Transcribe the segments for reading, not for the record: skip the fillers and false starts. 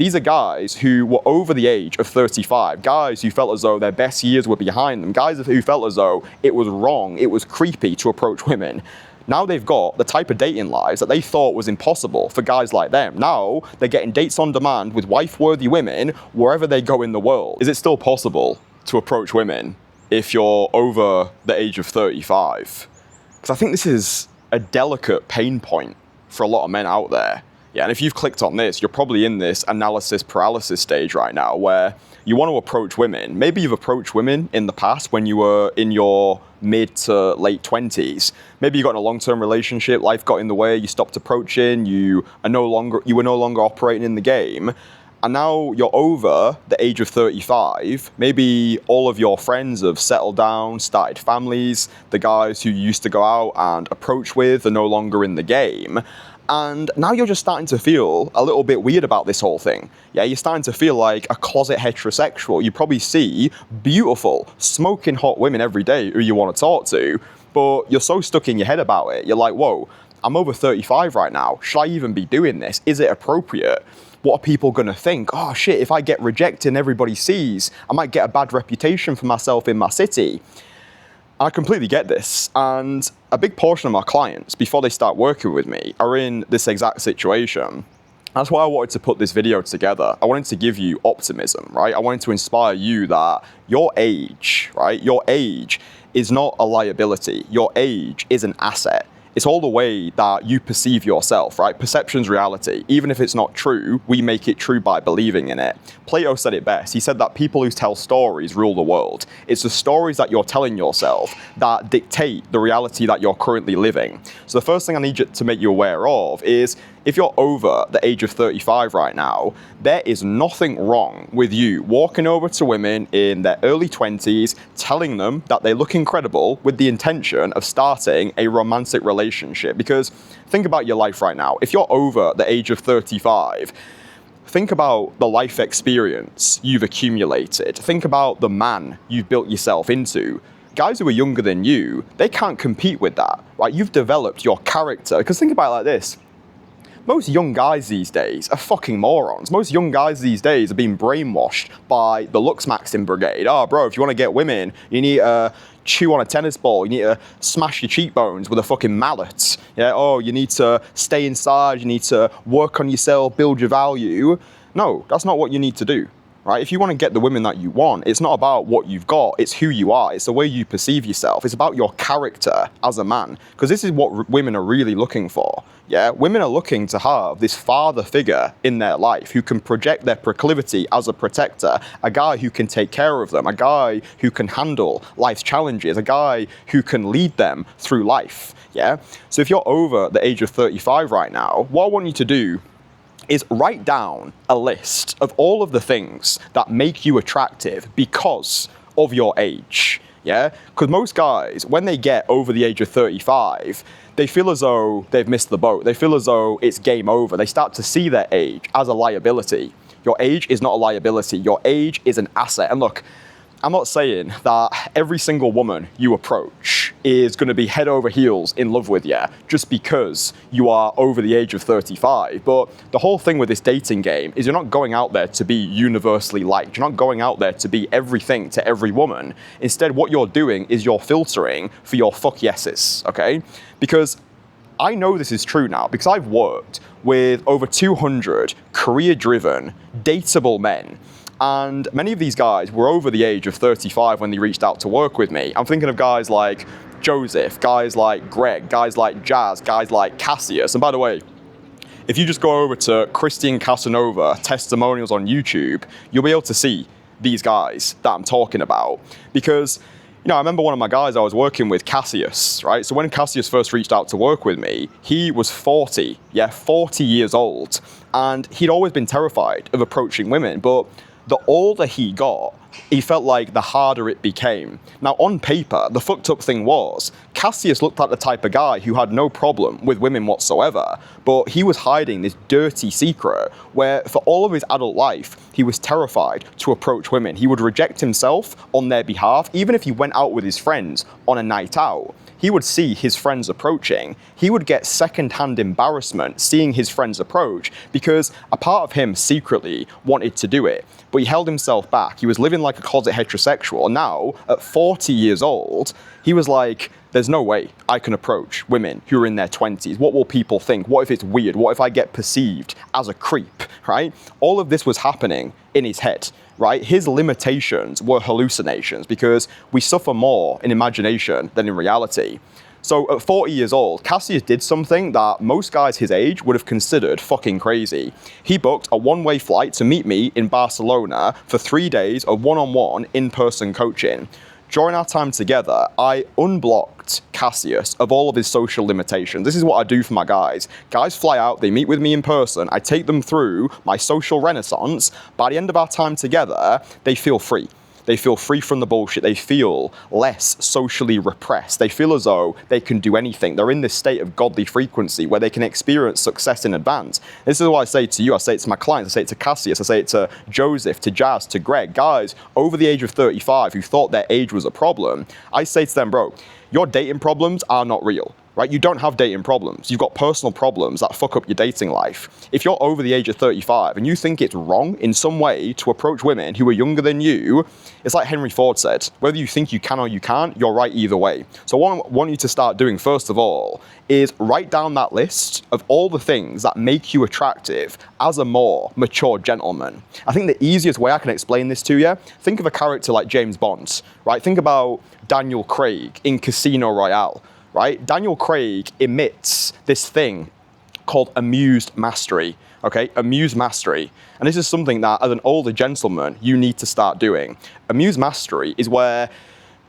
These are guys who were over the age of 35, guys who felt as though their best years were behind them, guys who felt as though it was wrong, it was creepy to approach women. Now they've got the type of dating lives that they thought was impossible for guys like them. Now they're getting dates on demand with wife-worthy women wherever they go in the world. Is it still possible to approach women if you're over the age of 35? Because I think this is a delicate pain point for a lot of men out there. Yeah, and if you've clicked on this, you're probably in this analysis paralysis stage right now where you want to approach women. Maybe you've approached women in the past when you were in your mid to late 20s. Maybe you got in a long-term relationship, life got in the way, you stopped approaching, you were no longer operating in the game. And now you're over the age of 35. Maybe all of your friends have settled down, started families. The guys who you used to go out and approach with are no longer in the game. And now you're just starting to feel a little bit weird about this whole thing. Yeah, you're starting to feel like a closet heterosexual. You probably see beautiful, smoking hot women every day who you want to talk to, but you're so stuck in your head about it. You're like, whoa, I'm over 35 right now. Should I even be doing this? Is it appropriate? What are people going to think? Oh shit, if I get rejected and everybody sees, I might get a bad reputation for myself in my city. I completely get this, and a big portion of my clients, before they start working with me, are in this exact situation. That's why I wanted to put this video together. I wanted to give you optimism, right? I wanted to inspire you that your age, right? Your age is not a liability. Your age is an asset. It's all the way that you perceive yourself, right? Perception's reality. Even if it's not true, we make it true by believing in it. Plato said it best. He said that people who tell stories rule the world. It's the stories that you're telling yourself that dictate the reality that you're currently living. So the first thing I need you to make you aware of is if you're over the age of 35 right now, there is nothing wrong with you walking over to women in their early 20s, telling them that they look incredible with the intention of starting a romantic relationship. Because think about your life right now. If you're over the age of 35, think about the life experience you've accumulated. Think about the man you've built yourself into. Guys who are younger than you, they can't compete with that, right? You've developed your character. Because think about it like this. Most young guys these days are fucking morons. Most young guys these days are being brainwashed by the looks maxing brigade. Oh, bro, if you want to get women, you need to chew on a tennis ball. You need to smash your cheekbones with a fucking mallet. Yeah. Oh, you need to stay inside. You need to work on yourself, build your value. No, that's not what you need to do. Right? If you want to get the women that you want, it's not about what you've got, it's who you are, it's the way you perceive yourself, it's about your character as a man, because this is what women are really looking for. Yeah, women are looking to have this father figure in their life who can project their proclivity as a protector, a guy who can take care of them, a guy who can handle life's challenges, a guy who can lead them through life. Yeah, so if you're over the age of 35 right now, what I want you to do is write down a list of all of the things that make you attractive because of your age, yeah? Because most guys, when they get over the age of 35, they feel as though they've missed the boat. They feel as though it's game over. They start to see their age as a liability. Your age is not a liability. Your age is an asset. And look, I'm not saying that every single woman you approach is going to be head over heels in love with you just because you are over the age of 35. But the whole thing with this dating game is you're not going out there to be universally liked. You're not going out there to be everything to every woman. Instead, what you're doing is you're filtering for your fuck yeses, okay? Because I know this is true now because I've worked with over 200 career-driven, dateable men. And many of these guys were over the age of 35 when they reached out to work with me. I'm thinking of guys like Joseph, guys like Greg, guys like Jazz, guys like Cassius. And by the way, if you just go over to Christian Casanova testimonials on YouTube, you'll be able to see these guys that I'm talking about. Because, you know, I remember one of my guys I was working with, Cassius, right? So when Cassius first reached out to work with me, he was 40 years old. And he'd always been terrified of approaching women. But the older he got, he felt like the harder it became. Now, on paper, the fucked up thing was, Cassius looked like the type of guy who had no problem with women whatsoever, but he was hiding this dirty secret where for all of his adult life, he was terrified to approach women. He would reject himself on their behalf, even if he went out with his friends on a night out. He would see his friends approaching. He would get second-hand embarrassment seeing his friends approach because a part of him secretly wanted to do it, but he held himself back. He was living like a closet heterosexual. And now, at 40 years old, he was like, there's no way I can approach women who are in their 20s. What will people think? What if it's weird? What if I get perceived as a creep, right? All of this was happening in his head, right? His limitations were hallucinations because we suffer more in imagination than in reality. So at 40 years old, Cassius did something that most guys his age would have considered fucking crazy. He booked a one-way flight to meet me in Barcelona for 3 days of one-on-one in-person coaching. During our time together, I unblocked Cassius of all of his social limitations. This is what I do for my guys. Guys fly out, they meet with me in person, I take them through my social renaissance. By the end of our time together, they feel free. They feel free from the bullshit. They feel less socially repressed. They feel as though they can do anything. They're in this state of godly frequency where they can experience success in advance. This is what I say to you. I say it to my clients. I say it to Cassius. I say it to Joseph, to Jazz, to Greg. Guys over the age of 35 who thought their age was a problem. I say to them, bro, your dating problems are not real. Right? You don't have dating problems. You've got personal problems that fuck up your dating life. If you're over the age of 35 and you think it's wrong in some way to approach women who are younger than you, it's like Henry Ford said, whether you think you can or you can't, you're right either way. So what I want you to start doing first of all is write down that list of all the things that make you attractive as a more mature gentleman. I think the easiest way I can explain this to you, think of a character like James Bond, right? Think about Daniel Craig in Casino Royale. Right? Daniel Craig emits this thing called amused mastery, okay? Amused mastery. And this is something that, as an older gentleman, you need to start doing. Amused mastery is where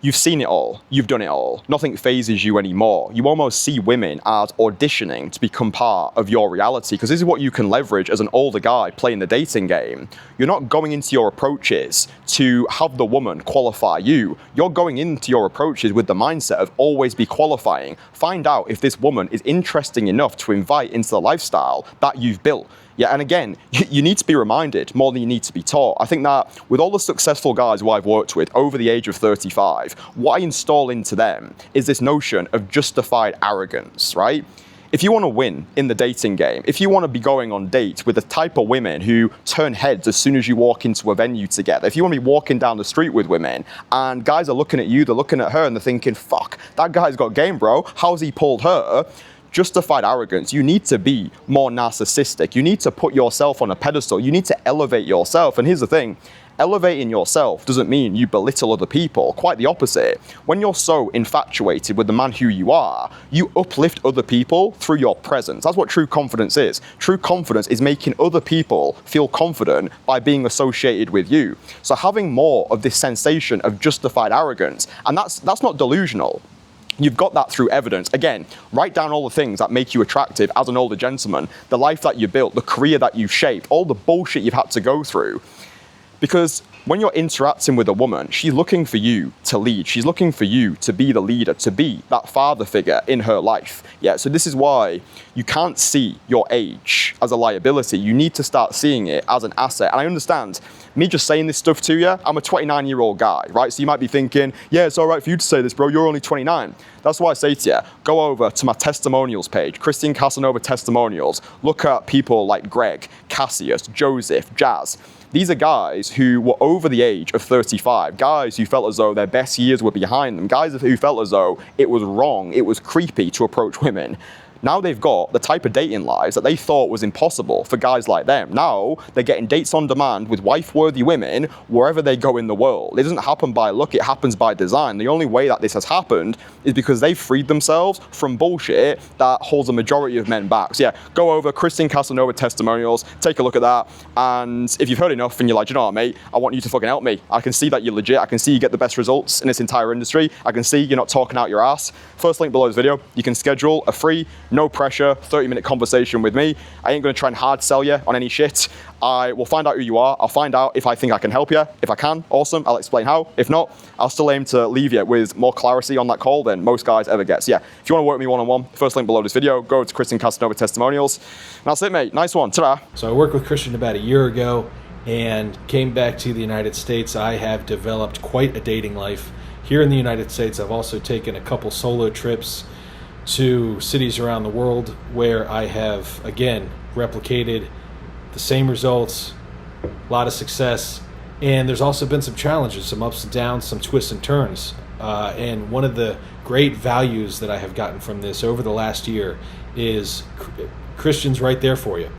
you've seen it all, you've done it all, nothing phases you anymore. You almost see women as auditioning to become part of your reality, because this is what you can leverage as an older guy playing the dating game. You're not going into your approaches to have the woman qualify you. You're going into your approaches with the mindset of always be qualifying. Find out if this woman is interesting enough to invite into the lifestyle that you've built. Yeah, and again, you need to be reminded more than you need to be taught. I think that with all the successful guys who I've worked with over the age of 35, what I install into them is this notion of justified arrogance, right? If you want to win in the dating game, if you want to be going on dates with the type of women who turn heads as soon as you walk into a venue together, if you want to be walking down the street with women and guys are looking at you, they're looking at her and they're thinking, fuck, that guy's got game, bro. How's he pulled her? Justified arrogance. You need to be more narcissistic. You need to put yourself on a pedestal. You need to elevate yourself. And here's the thing. Elevating yourself doesn't mean you belittle other people. Quite the opposite. When you're so infatuated with the man who you are, you uplift other people through your presence. That's what true confidence is. True confidence is making other people feel confident by being associated with you. So having more of this sensation of justified arrogance, and that's not delusional. You've got that through evidence. Again, write down all the things that make you attractive as an older gentleman, the life that you built, the career that you've shaped, all the bullshit you've had to go through. Because when you're interacting with a woman, she's looking for you to lead. She's looking for you to be the leader, to be that father figure in her life. Yeah, so this is why you can't see your age as a liability. You need to start seeing it as an asset. And I understand me just saying this stuff to you, I'm a 29-year-old guy, right? So you might be thinking, yeah, it's all right for you to say this, bro. You're only 29. That's why I say to you, go over to my testimonials page, Christian Casanova Testimonials. Look at people like Greg, Cassius, Joseph, Jazz. These are guys who were over the age of 35, guys who felt as though their best years were behind them, guys who felt as though it was wrong, it was creepy to approach women. Now they've got the type of dating lives that they thought was impossible for guys like them. Now they're getting dates on demand with wife-worthy women wherever they go in the world. It doesn't happen by luck, it happens by design. The only way that this has happened is because they've freed themselves from bullshit that holds a majority of men back. So yeah, go over Christian Casanova Testimonials, take a look at that, and if you've heard enough and you're like, you know what, mate, I want you to fucking help me. I can see that you're legit, I can see you get the best results in this entire industry, I can see you're not talking out your ass. First link below this video, you can schedule a free No pressure, 30-minute conversation with me. I ain't gonna try and hard sell you on any shit. I will find out who you are. I'll find out if I think I can help you. If I can, awesome, I'll explain how. If not, I'll still aim to leave you with more clarity on that call than most guys ever get. So yeah, if you wanna work with me one-on-one, first link below this video, go to Christian Casanova Testimonials. And that's it, mate. Nice one, ta-da. So I worked with Christian about a year ago and came back to the United States. I have developed quite a dating life here in the United States. I've also taken a couple solo trips to cities around the world where I have, again, replicated the same results, a lot of success, and there's also been some challenges, some ups and downs, some twists and turns. And one of the great values that I have gotten from this over the last year is Christian's right there for you.